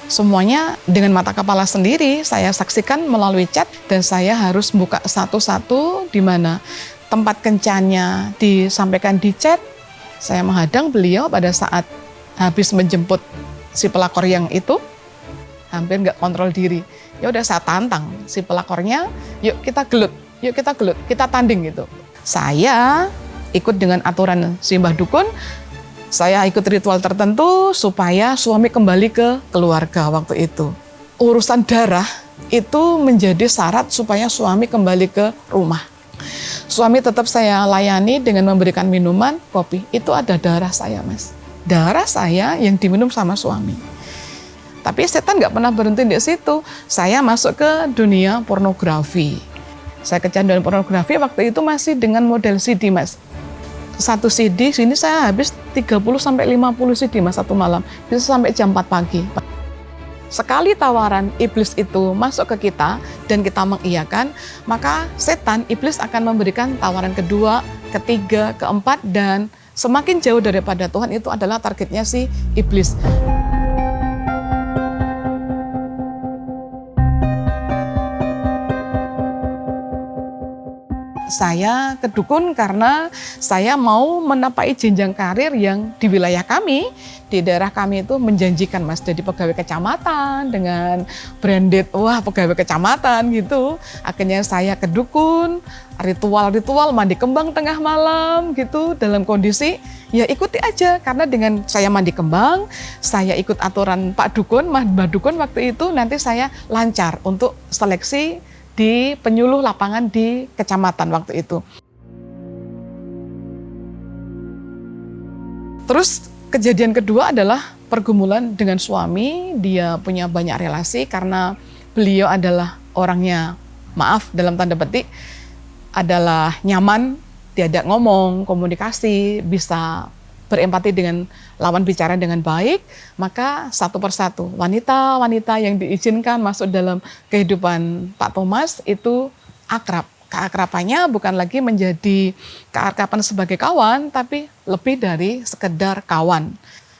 Semuanya dengan mata kepala sendiri saya saksikan melalui chat, dan saya harus buka satu-satu di mana tempat kencannya disampaikan di chat. Saya menghadang beliau pada saat habis menjemput si pelakor yang itu, hampir nggak kontrol diri. Ya udah, saya tantang si pelakornya, yuk kita gelut, kita tanding gitu. Saya ikut dengan aturan si Mbah Dukun. Saya ikut ritual tertentu supaya suami kembali ke keluarga waktu itu. Urusan darah itu menjadi syarat supaya suami kembali ke rumah. Suami tetap saya layani dengan memberikan minuman, kopi. Itu ada darah saya, Mas. Darah saya yang diminum sama suami. Tapi setan nggak pernah berhenti di situ. Saya masuk ke dunia pornografi. Saya kecanduan pornografi waktu itu masih dengan model CD, Mas. Satu CD, sini saya habis 30-50 CD, Mas, satu malam. Bisa sampai jam 4 pagi. Sekali tawaran iblis itu masuk ke kita dan kita mengiyakan, maka setan, iblis akan memberikan tawaran kedua, ketiga, keempat, dan semakin jauh daripada Tuhan itu adalah targetnya si iblis. Saya ke dukun karena saya mau menapai jenjang karir yang di wilayah kami, di daerah kami itu menjanjikan, Mas, jadi pegawai kecamatan dengan branded, wah pegawai kecamatan gitu. Akhirnya saya ke dukun, ritual mandi kembang tengah malam gitu, dalam kondisi ya ikuti aja, karena dengan saya mandi kembang, saya ikut aturan Pak Dukun, Mbah Dukun waktu itu, nanti saya lancar untuk seleksi di penyuluh lapangan di kecamatan waktu itu. Terus kejadian kedua adalah pergumulan dengan suami. Dia punya banyak relasi karena beliau adalah orangnya, maaf dalam tanda petik, adalah nyaman, diajak ngomong, komunikasi, bisa berempati dengan lawan bicara dengan baik, maka satu persatu wanita-wanita yang diizinkan masuk dalam kehidupan Pak Thomas itu akrab. Keakrabannya bukan lagi menjadi keakraban sebagai kawan, tapi lebih dari sekedar kawan.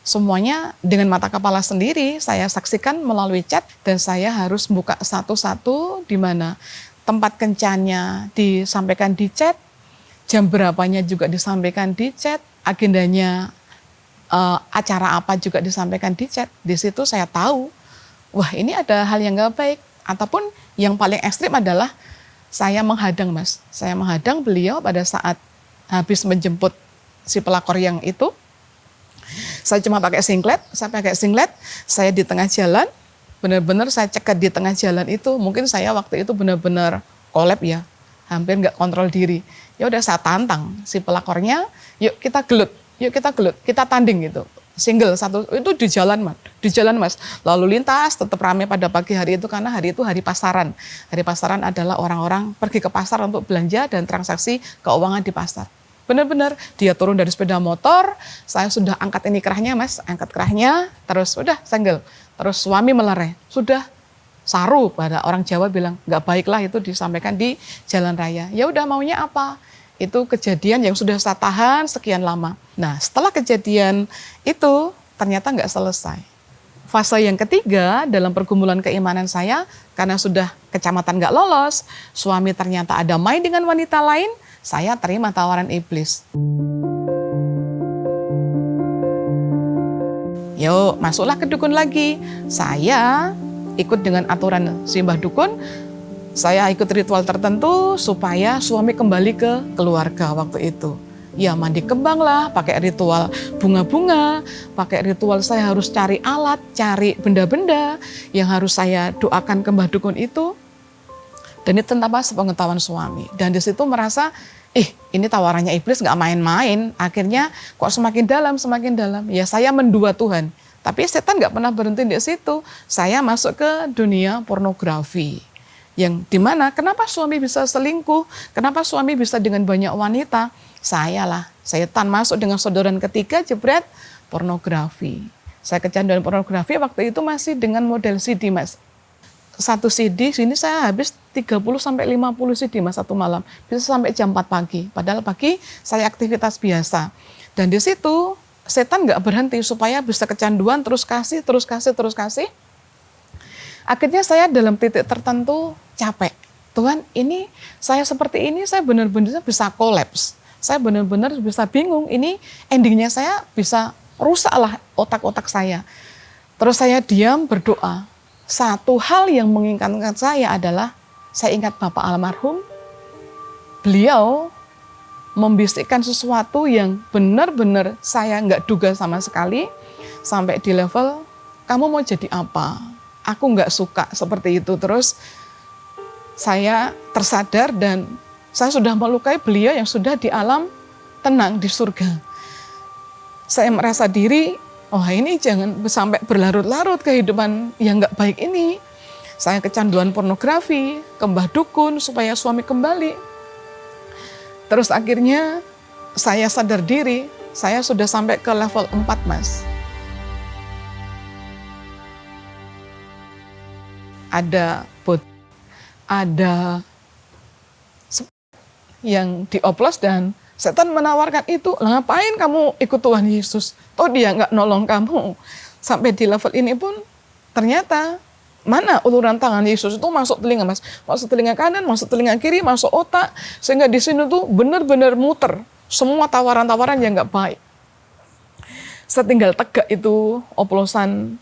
Semuanya dengan mata kepala sendiri saya saksikan melalui chat, dan saya harus buka satu-satu di mana tempat kencannya disampaikan di chat, jam berapanya juga disampaikan di chat, agendanya acara apa juga disampaikan di chat. Di situ saya tahu, wah ini ada hal yang gak baik. Ataupun yang paling ekstrim adalah saya menghadang, Mas. Saya menghadang beliau pada saat habis menjemput si pelakor yang itu. Saya cuma pakai singlet, saya di tengah jalan, benar-benar saya cekat di tengah jalan itu. Mungkin saya waktu itu benar-benar kolab ya, hampir nggak kontrol diri. Ya udah, saya tantang si pelakornya, yuk kita gelut, kita tanding gitu. Single satu itu di jalan, Mas. Lalu lintas tetap ramai pada pagi hari itu karena hari itu hari pasaran. Hari pasaran adalah orang-orang pergi ke pasar untuk belanja dan transaksi keuangan di pasar. Benar-benar dia turun dari sepeda motor, saya sudah angkat ini kerahnya, Mas, angkat kerahnya, terus udah single. Terus suami melerai, sudah saru, pada orang Jawa bilang nggak baiklah itu disampaikan di jalan raya. Ya udah, maunya apa? Itu kejadian yang sudah saya tahan sekian lama. Nah, setelah kejadian itu ternyata nggak selesai. Fase yang ketiga dalam pergumulan keimanan saya, karena sudah kecamatan nggak lolos, suami ternyata ada main dengan wanita lain, saya terima tawaran iblis. Yuk, masuklah ke dukun lagi. Saya ikut dengan aturan si Mbah Dukun. Saya ikut ritual tertentu supaya suami kembali ke keluarga waktu itu. Ya mandi kembang lah, pakai ritual bunga-bunga, pakai ritual saya harus cari alat, cari benda-benda yang harus saya doakan ke Mbah Dukun itu. Dan itu tanpa sepengetahuan suami. Dan di situ merasa, ini tawarannya iblis nggak main-main. Akhirnya kok semakin dalam. Ya saya mendua Tuhan. Tapi setan nggak pernah berhenti di situ. Saya masuk ke dunia pornografi. Yang dimana kenapa suami bisa selingkuh, kenapa suami bisa dengan banyak wanita, setan masuk dengan sodoran ketiga, jebret, pornografi. Saya kecanduan pornografi waktu itu masih dengan model CD, Mas. Satu CD, sini saya habis 30-50 CD, Mas, satu malam. Bisa sampai jam 4 pagi, padahal pagi saya aktivitas biasa. Dan di situ setan nggak berhenti supaya bisa kecanduan, terus kasih. Akhirnya saya dalam titik tertentu capek. Tuhan, ini saya seperti ini, saya benar-benar bisa kolaps. Saya benar-benar bisa bingung. Ini endingnya saya bisa rusaklah otak-otak saya. Terus saya diam berdoa. Satu hal yang mengingatkan saya adalah, saya ingat Bapak almarhum, beliau membisikkan sesuatu yang benar-benar saya nggak duga sama sekali, sampai di level, kamu mau jadi apa? Aku nggak suka seperti itu. Terus saya tersadar dan saya sudah melukai beliau yang sudah di alam tenang di surga. Saya merasa diri, oh ini jangan sampai berlarut-larut kehidupan yang nggak baik ini. Saya kecanduan pornografi, ke mbah dukun supaya suami kembali. Terus akhirnya saya sadar diri, saya sudah sampai ke level 4, Mas. Ada yang dioplos dan setan menawarkan itu, ngapain kamu ikut Tuhan Yesus? Toh dia nggak nolong kamu. Sampai di level ini pun ternyata mana uluran tangan Yesus itu masuk telinga, Mas, masuk telinga kanan, masuk telinga kiri, masuk otak, sehingga di sini tuh benar-benar muter semua tawaran-tawaran yang nggak baik. Saya tinggal tegak itu oplosan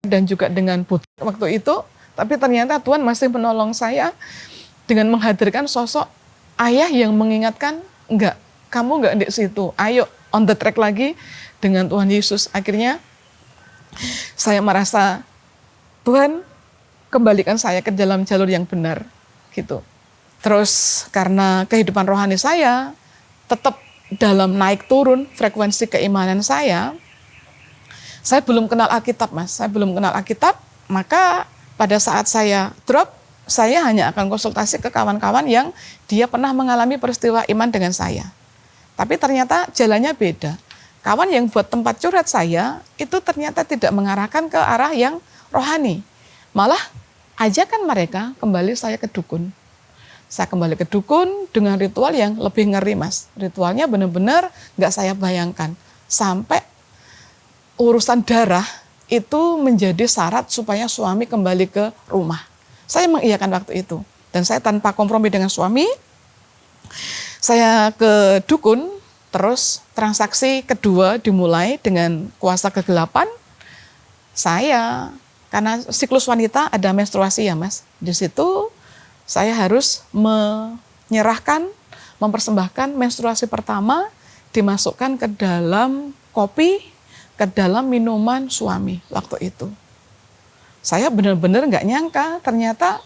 dan juga dengan putih waktu itu. Tapi ternyata Tuhan masih menolong saya dengan menghadirkan sosok ayah yang mengingatkan, enggak, kamu enggak di situ, ayo on the track lagi dengan Tuhan Yesus. Akhirnya saya merasa, Tuhan kembalikan saya ke dalam jalur yang benar, gitu. Terus karena kehidupan rohani saya tetap dalam naik turun frekuensi keimanan saya belum kenal Alkitab, Mas, saya belum kenal Alkitab, maka pada saat saya drop, saya hanya akan konsultasi ke kawan-kawan yang dia pernah mengalami peristiwa iman dengan saya. Tapi ternyata jalannya beda. Kawan yang buat tempat curhat saya, itu ternyata tidak mengarahkan ke arah yang rohani. Malah ajakan mereka kembali saya ke dukun. Saya kembali ke dukun dengan ritual yang lebih ngeri, Mas. Ritualnya benar-benar nggak saya bayangkan. Sampai urusan darah, itu menjadi syarat supaya suami kembali ke rumah. Saya mengiyakan waktu itu. Dan saya tanpa kompromi dengan suami, saya ke dukun, terus transaksi kedua dimulai dengan kuasa kegelapan. Saya, karena siklus wanita ada menstruasi ya, Mas. Di situ saya harus menyerahkan, mempersembahkan menstruasi pertama, dimasukkan ke dalam kopi, ke dalam minuman suami waktu itu. Saya benar-benar nggak nyangka, ternyata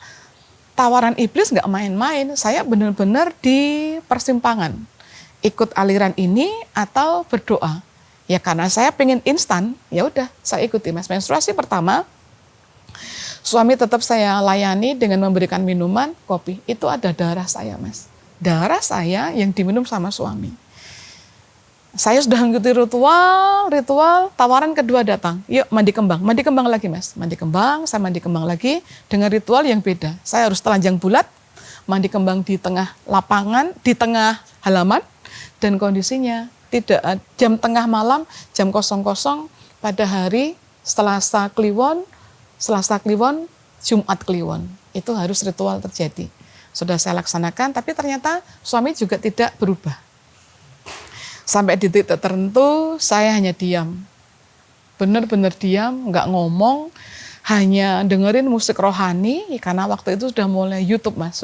tawaran iblis nggak main-main. Saya benar-benar di persimpangan, ikut aliran ini atau berdoa. Ya karena saya pengen instan, ya udah saya ikuti, Mas. Menstruasi pertama, suami tetap saya layani dengan memberikan minuman, kopi. Itu ada darah saya, Mas. Darah saya yang diminum sama suami. Saya sudah mengikuti ritual, tawaran kedua datang. Yuk mandi kembang lagi, Mas. Saya mandi kembang lagi dengan ritual yang beda. Saya harus telanjang bulat, mandi kembang di tengah lapangan, di tengah halaman, dan kondisinya tidak jam tengah malam, jam 00 pada hari Selasa Kliwon, Jumat Kliwon. Itu harus ritual terjadi. Sudah saya laksanakan, tapi ternyata suami juga tidak berubah. Sampai di titik tertentu saya hanya diam, benar-benar diam, nggak ngomong, hanya dengerin musik rohani, karena waktu itu sudah mulai YouTube, Mas,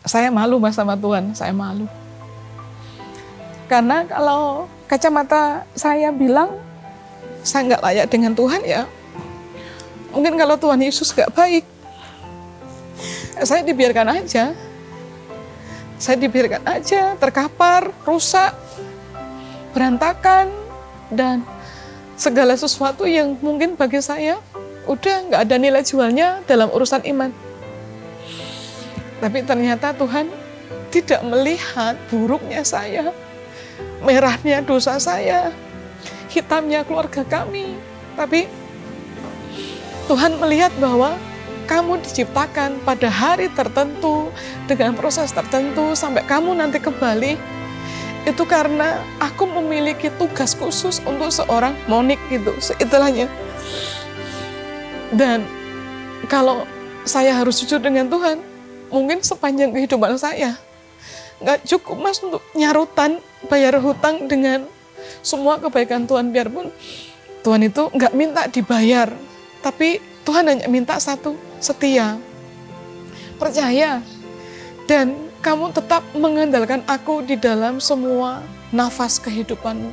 Saya malu, Mas, sama Tuhan, saya malu. Karena kalau kacamata saya bilang, saya nggak layak dengan Tuhan ya, mungkin kalau Tuhan Yesus nggak baik, saya dibiarkan aja. Terkapar, rusak, berantakan, dan segala sesuatu yang mungkin bagi saya udah nggak ada nilai jualnya dalam urusan iman. Tapi ternyata Tuhan tidak melihat buruknya saya, merahnya dosa saya, hitamnya keluarga kami. Tapi Tuhan melihat bahwa kamu diciptakan pada hari tertentu, dengan proses tertentu, sampai kamu nanti kembali. Itu karena aku memiliki tugas khusus untuk seorang Monik gitu, seitelahnya. Dan Kalau saya harus jujur dengan Tuhan, mungkin sepanjang kehidupan saya nggak cukup Mas untuk nyarutan, bayar hutang dengan semua kebaikan Tuhan. Biarpun Tuhan itu nggak minta dibayar, tapi Tuhan hanya minta satu, setia, percaya, dan kamu tetap mengandalkan aku di dalam semua nafas kehidupanmu.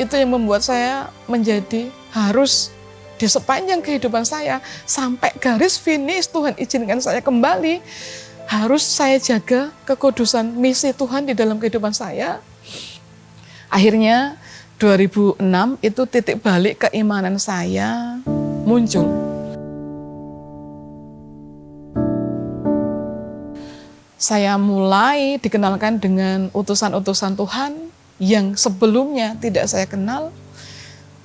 Itu yang membuat saya menjadi harus di sepanjang kehidupan saya, sampai garis finish Tuhan izinkan saya kembali, harus saya jaga kekudusan misi Tuhan di dalam kehidupan saya. Akhirnya 2006 itu titik balik keimanan saya muncul. Saya mulai dikenalkan dengan utusan-utusan Tuhan yang sebelumnya tidak saya kenal,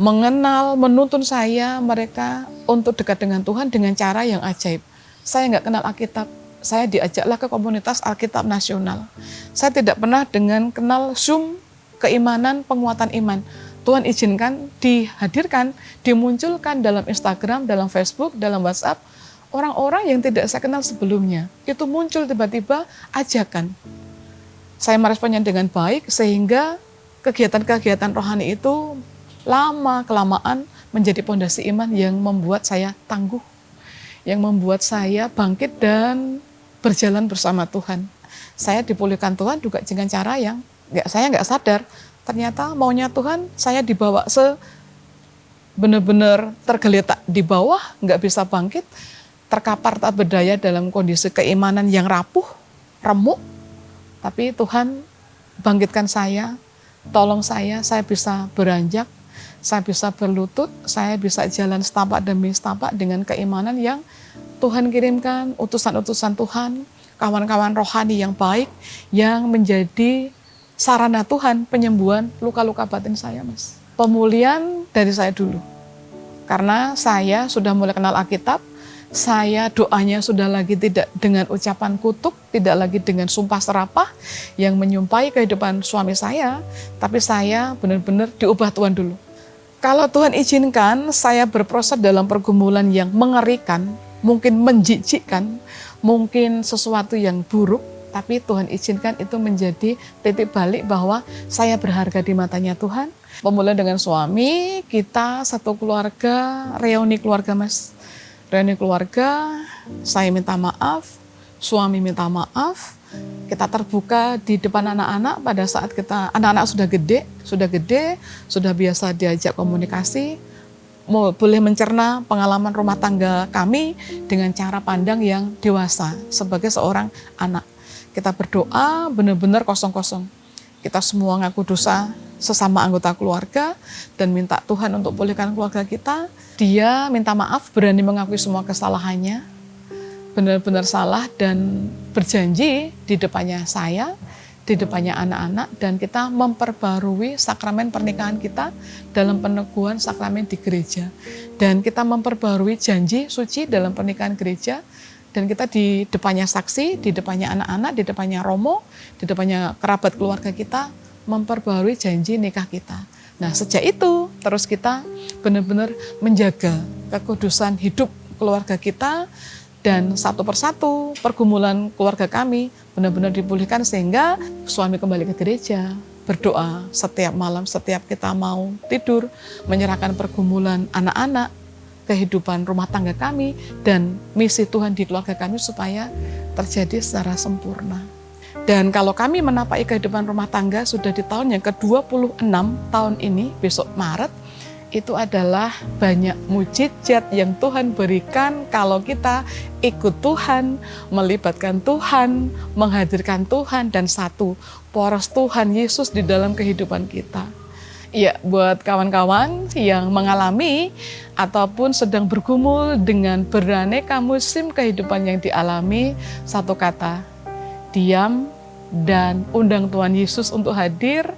mengenal, menuntun saya, mereka untuk dekat dengan Tuhan dengan cara yang ajaib. Saya nggak kenal Alkitab, saya diajaklah ke komunitas Alkitab Nasional. Saya tidak pernah kenal Zoom, keimanan, penguatan iman. Tuhan izinkan dihadirkan, dimunculkan dalam Instagram, dalam Facebook, dalam WhatsApp, orang-orang yang tidak saya kenal sebelumnya. Itu muncul tiba-tiba ajakan. Saya meresponnya dengan baik, sehingga kegiatan-kegiatan rohani itu lama-kelamaan menjadi pondasi iman yang membuat saya tangguh, yang membuat saya bangkit dan berjalan bersama Tuhan. Saya dipulihkan Tuhan juga dengan cara yang saya nggak sadar. Ternyata maunya Tuhan, saya dibawa benar-benar tergeletak di bawah, nggak bisa bangkit, terkapar tak berdaya dalam kondisi keimanan yang rapuh, remuk. Tapi Tuhan bangkitkan saya, tolong saya bisa beranjak, saya bisa berlutut, saya bisa jalan setapak demi setapak dengan keimanan yang Tuhan kirimkan, utusan-utusan Tuhan, kawan-kawan rohani yang baik, yang menjadi sarana Tuhan penyembuhan luka-luka batin saya, Mas. Pemulihan dari saya dulu. Karena saya sudah mulai kenal Alkitab, saya doanya sudah lagi tidak dengan ucapan kutuk, tidak lagi dengan sumpah serapah yang menyumpahi kehidupan suami saya, tapi saya benar-benar diubah Tuhan dulu. Kalau Tuhan izinkan saya berproses dalam pergumulan yang mengerikan, mungkin menjijikkan, mungkin sesuatu yang buruk, tapi Tuhan izinkan itu menjadi titik balik bahwa saya berharga di matanya Tuhan. Pemulihan dengan suami, kita satu keluarga, reuni keluarga, Mas. Reuni keluarga, saya minta maaf, suami minta maaf, kita terbuka di depan anak-anak pada saat anak-anak sudah gede, sudah biasa diajak komunikasi, boleh mencerna pengalaman rumah tangga kami dengan cara pandang yang dewasa sebagai seorang anak. Kita berdoa benar-benar kosong-kosong. Kita semua ngaku dosa sesama anggota keluarga dan minta Tuhan untuk pulihkan keluarga kita. Dia minta maaf, berani mengakui semua kesalahannya, benar-benar salah, dan berjanji di depannya saya, di depannya anak-anak, dan kita memperbarui sakramen pernikahan kita dalam peneguhan sakramen di gereja. Dan kita memperbarui janji suci dalam pernikahan gereja, dan kita di depannya saksi, di depannya anak-anak, di depannya romo, di depannya kerabat keluarga kita, memperbarui janji nikah kita. Nah, sejak itu terus kita benar-benar menjaga kekudusan hidup keluarga kita, dan satu persatu pergumulan keluarga kami benar-benar dipulihkan sehingga suami kembali ke gereja, berdoa setiap malam, setiap kita mau tidur, menyerahkan pergumulan anak-anak, kehidupan rumah tangga kami, dan misi Tuhan di keluarga kami supaya terjadi secara sempurna. Dan kalau kami menapai kehidupan rumah tangga sudah di tahun yang ke-26 tahun ini, besok Maret, itu adalah banyak mujizat yang Tuhan berikan kalau kita ikut Tuhan, melibatkan Tuhan, menghadirkan Tuhan, dan satu, poros Tuhan Yesus di dalam kehidupan kita. Ya, buat kawan-kawan yang mengalami ataupun sedang bergumul dengan beraneka musim kehidupan yang dialami, satu kata, diam dan undang Tuhan Yesus untuk hadir,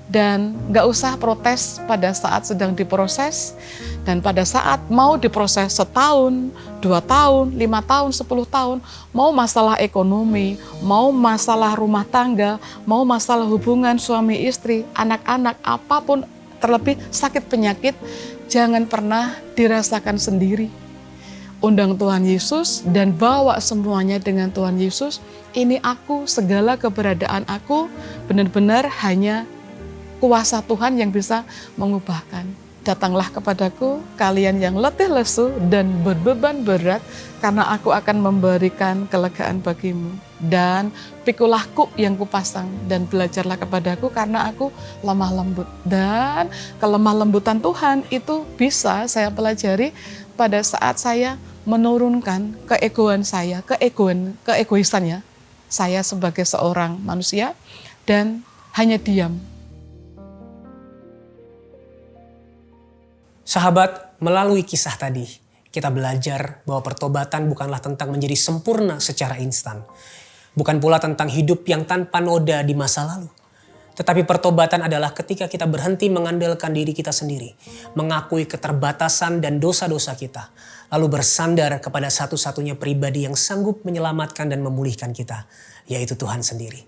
dan gak usah protes pada saat sedang diproses, dan pada saat mau diproses setahun, 2 tahun, 5 tahun, 10 tahun, mau masalah ekonomi, mau masalah rumah tangga, mau masalah hubungan suami istri, anak-anak, apapun, terlebih sakit penyakit, jangan pernah dirasakan sendiri. undang Tuhan Yesus dan bawa semuanya dengan Tuhan Yesus. Ini aku, segala keberadaan aku benar-benar hanya kuasa Tuhan yang bisa mengubahkan. Datanglah kepadaku kalian yang letih lesu dan berbeban berat, karena aku akan memberikan kelegaan bagimu. Dan pikulah kuk yang kupasang dan belajarlah kepadaku karena aku lemah lembut. Dan kelemah lembutan Tuhan itu bisa saya pelajari pada saat saya menurunkan keegoan saya, keegoisannya saya sebagai seorang manusia dan hanya diam. Sahabat, melalui kisah tadi, kita belajar bahwa pertobatan bukanlah tentang menjadi sempurna secara instan. Bukan pula tentang hidup yang tanpa noda di masa lalu. Tetapi pertobatan adalah ketika kita berhenti mengandalkan diri kita sendiri, mengakui keterbatasan dan dosa-dosa kita, lalu bersandar kepada satu-satunya pribadi yang sanggup menyelamatkan dan memulihkan kita, yaitu Tuhan sendiri.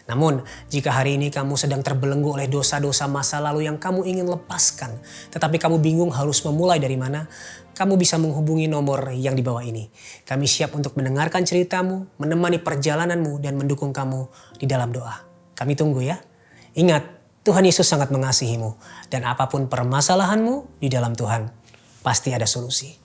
Namun, jika hari ini kamu sedang terbelenggu oleh dosa-dosa masa lalu yang kamu ingin lepaskan, tetapi kamu bingung harus memulai dari mana, kamu bisa menghubungi nomor yang di bawah ini. Kami siap untuk mendengarkan ceritamu, menemani perjalananmu, dan mendukung kamu di dalam doa. Kami tunggu ya. Ingat, Tuhan Yesus sangat mengasihimu, dan apapun permasalahanmu di dalam Tuhan, pasti ada solusi.